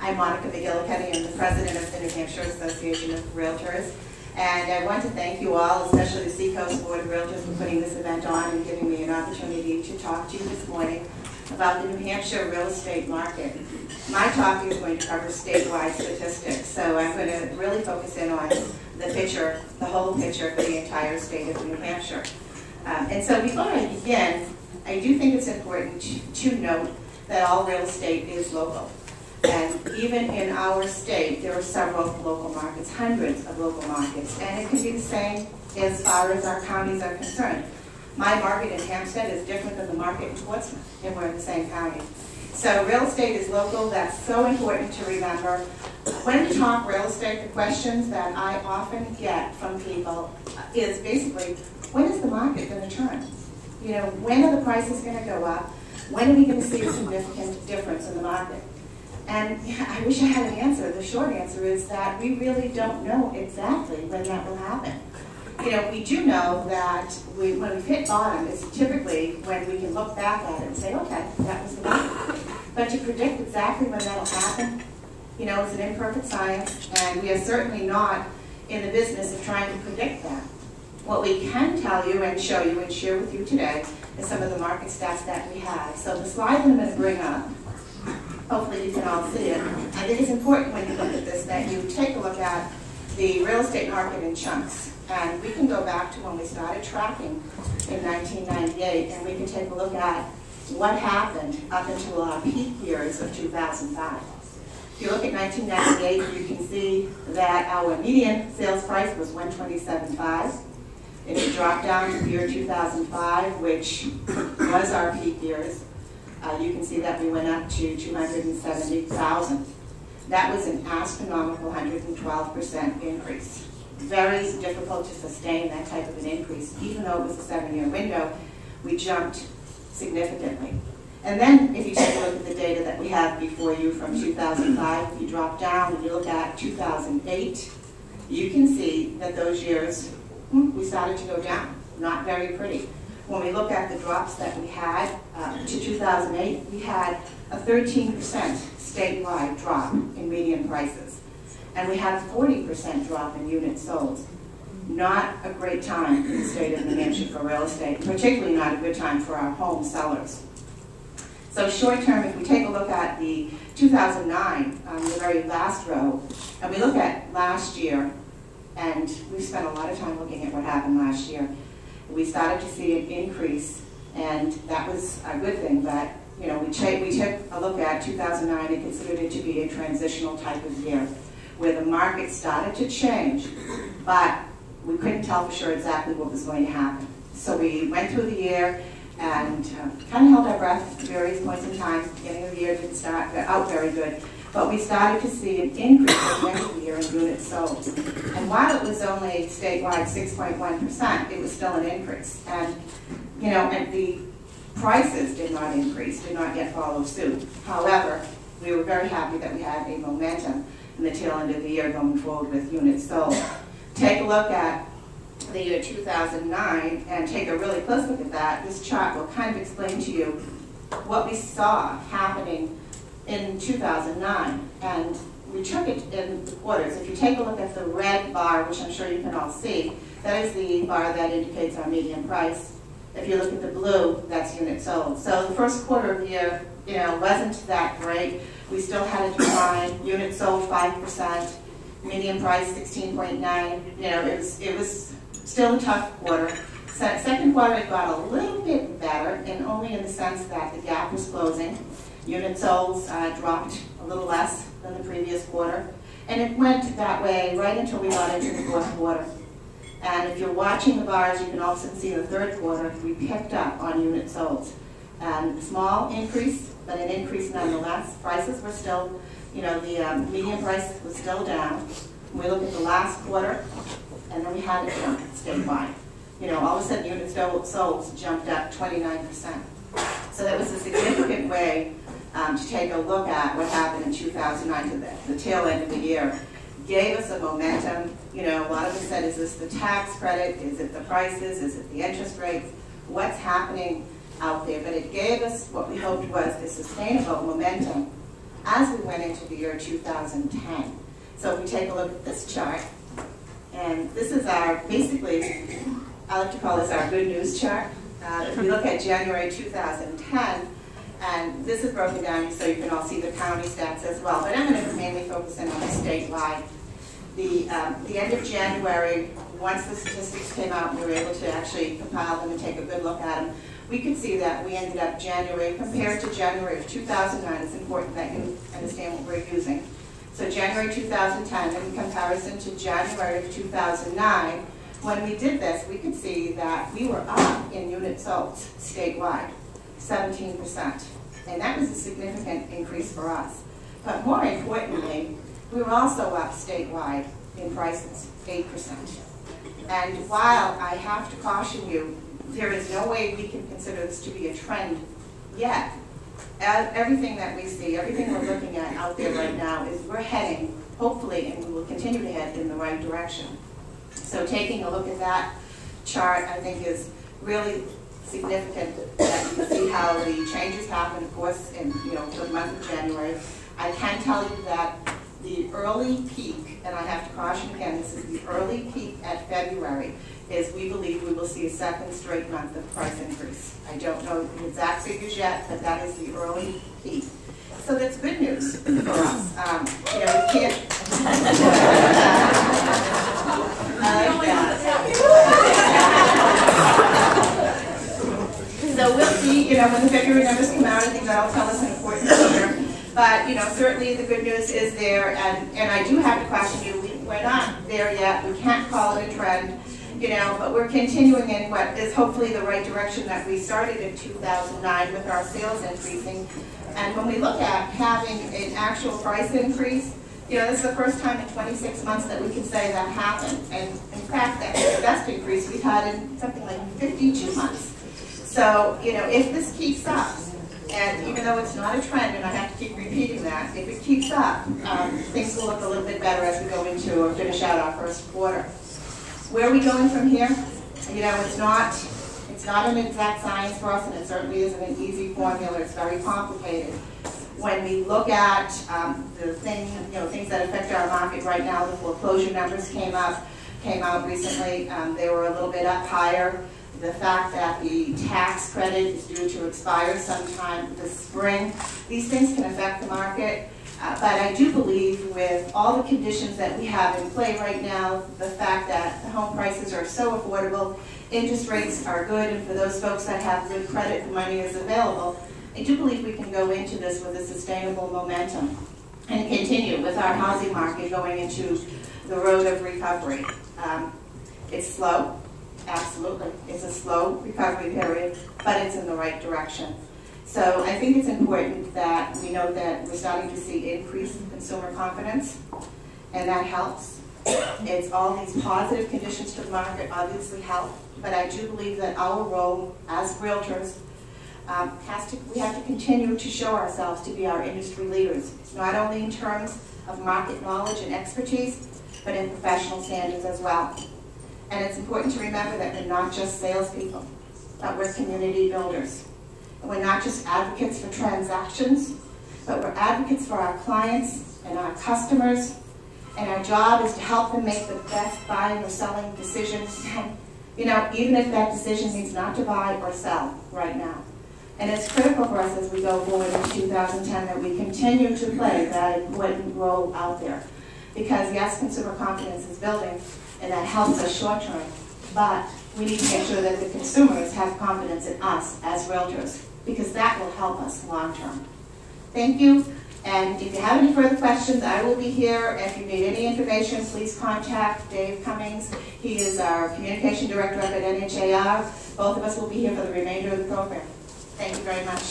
I'm Monika McGillicuddy. I'm the president of the New Hampshire Association of Realtors. And I want to thank you all, especially the Seacoast Board of Realtors, for putting this event on and giving me an opportunity to talk to you this morning about the New Hampshire real estate market. My talk is going to cover statewide statistics, so I'm going to really focus in on the picture, the whole picture for the entire state of New Hampshire. And so before I begin, I do think it's important to note that all real estate is local. And even in our state, there are several local markets, hundreds of local markets, and it can be the same as far as our counties are concerned. My market in Hampstead is different than the market in Portsmouth, and we're in the same county. So real estate is local. That's so important to remember. When we talk real estate, the questions that I often get from people is basically, when is the market going to turn? You know, when are the prices going to go up? When are we going to see a significant difference in the market? And I wish I had an answer. The short answer is that we really don't know exactly when that will happen. You know, we do know that when we've hit bottom, it's typically when we can look back at it and say, okay, that was the bottom. But to predict exactly when that'll happen, you know, it's an imperfect science, and we are certainly not in the business of trying to predict that. What we can tell you and show you and share with you today is some of the market stats that we have. So the slide that I'm going to bring up, hopefully you can all see it. I think it's important when you look at this that you take a look at the real estate market in chunks. And we can go back to when we started tracking in 1998, and we can take a look at what happened up until our peak years of 2005. If you look at 1998, you can see that our median sales price was $127,500. If you drop down to the year 2005, which was our peak years, you can see that we went up to $270,000. That was an astronomical 112% increase. Very difficult to sustain that type of an increase. Even though it was a 7-year window, we jumped significantly. And then if you take a look at the data that we have before you from 2005, if you drop down and you look at 2008, you can see that those years, we started to go down. Not very pretty. When we look at the drops that we had to 2008, we had a 13% statewide drop in median prices. And we had a 40% drop in units sold. Not a great time in the state of New Hampshire for real estate, particularly not a good time for our home sellers. So short term, if we take a look at the 2009, the very last row, and we look at last year, and we spent a lot of time looking at what happened last year, we started to see an increase, and that was a good thing, but you know, we took a look at 2009 and considered it to be a transitional type of year, where the market started to change, but we couldn't tell for sure exactly what was going to happen. So we went through the year and kind of held our breath at various points in time. The beginning of the year didn't start out very good, but we started to see an increase at the end of the year in units sold. And while it was only statewide 6.1%, it was still an increase. And you know, and the prices did not increase, did not yet follow suit. However, we were very happy that we had a momentum in the tail end of the year going forward with units sold. Take a look at the year 2009 and take a really close look at that. This chart will kind of explain to you what we saw happening in 2009. And we took it in the quarters. If you take a look at the red bar, which I'm sure you can all see, that is the bar that indicates our median price. If you look at the blue, that's units sold. So the first quarter of the year, you know, wasn't that great. We still had a decline. Units sold 5%, median price 16.9. You know, it was still a tough quarter. Second quarter, it got a little bit better, and only in the sense that the gap was closing. Units sold dropped a little less than the previous quarter, and it went that way right until we got into the fourth quarter. And if you're watching the bars, you can also see in the third quarter, we picked up on units sold. And a small increase, but an increase nonetheless. Prices were still, you know, the median price was still down. We look at the last quarter, and then we had a jump statewide. You know, all of a sudden units sold jumped up 29%. So that was a significant way to take a look at what happened in 2009 to the tail end of the year. Gave us a momentum. You know, a lot of us said, is this the tax credit? Is it the prices? Is it the interest rates? What's happening out there? But it gave us what we hoped was a sustainable momentum as we went into the year 2010. So if we take a look at this chart, and this is our, basically, I like to call this our good news chart. If we look at January 2010, and this is broken down so you can all see the county stats as well, but I'm going to mainly focus in on the statewide. The end of January, once the statistics came out and we were able to actually compile them and take a good look at them, we could see that we ended up January, compared to January of 2009, it's important that you understand what we're using. So January 2010 in comparison to January of 2009, when we did this, we could see that we were up in units sold statewide, 17%. And that was a significant increase for us. But more importantly, we were also up statewide in prices, 8%. And while I have to caution you, there is no way we can consider this to be a trend yet. Everything that we see, everything we're looking at out there right now is we're heading, hopefully, and we will continue to head in the right direction. So taking a look at that chart, I think, is really significant that you can see how the changes happen, of course, in for the month of January. I can tell you that the early peak, and I have to caution again, this is the early peak at February, is we believe we will see a second straight month of price increase. I don't know the exact figures yet, but that is the early peak. So that's good news for us. We can't. I like that. So we'll see, when the February numbers come out, I think that'll tell us an important figure. But, certainly the good news is there, and I do have to question you, we're not there yet, we can't call it a trend, but we're continuing in what is hopefully the right direction that we started in 2009 with our sales increasing. And when we look at having an actual price increase, this is the first time in 26 months that we can say that happened. And in fact, that's the best increase we've had in something like 52 months. So, if this keeps up, and even though it's not a trend, and I have to keep repeating that, if it keeps up, things will look a little bit better as we go into or finish out our first quarter. Where are we going from here? It's not an exact science for us, and it certainly isn't an easy formula. It's very complicated. When we look at the things that affect our market right now, the foreclosure numbers came out recently. They were a little bit up higher. The fact that the tax credit is due to expire sometime this spring, these things can affect the market. But I do believe with all the conditions that we have in play right now, the fact that the home prices are so affordable, interest rates are good, and for those folks that have good credit, the money is available, I do believe we can go into this with a sustainable momentum and continue with our housing market going into the road of recovery. It's slow. Absolutely. It's a slow recovery period, but it's in the right direction. So I think it's important that we know that we're starting to see increased consumer confidence, and that helps. It's all these positive conditions to the market obviously help, but I do believe that our role as realtors we have to continue to show ourselves to be our industry leaders, not only in terms of market knowledge and expertise, but in professional standards as well. And it's important to remember that we're not just salespeople, but we're community builders. And we're not just advocates for transactions, but we're advocates for our clients and our customers. And our job is to help them make the best buying or selling decisions. And, even if that decision means not to buy or sell right now. And it's critical for us as we go forward in 2010 that we continue to play that important role out there. Because yes, consumer confidence is building, and that helps us short term, but we need to make sure that the consumers have confidence in us as realtors, because that will help us long term. Thank you, and if you have any further questions, I will be here. If you need any information, please contact Dave Cummings. He is our Communication Director up at NHAR. Both of us will be here for the remainder of the program. Thank you very much.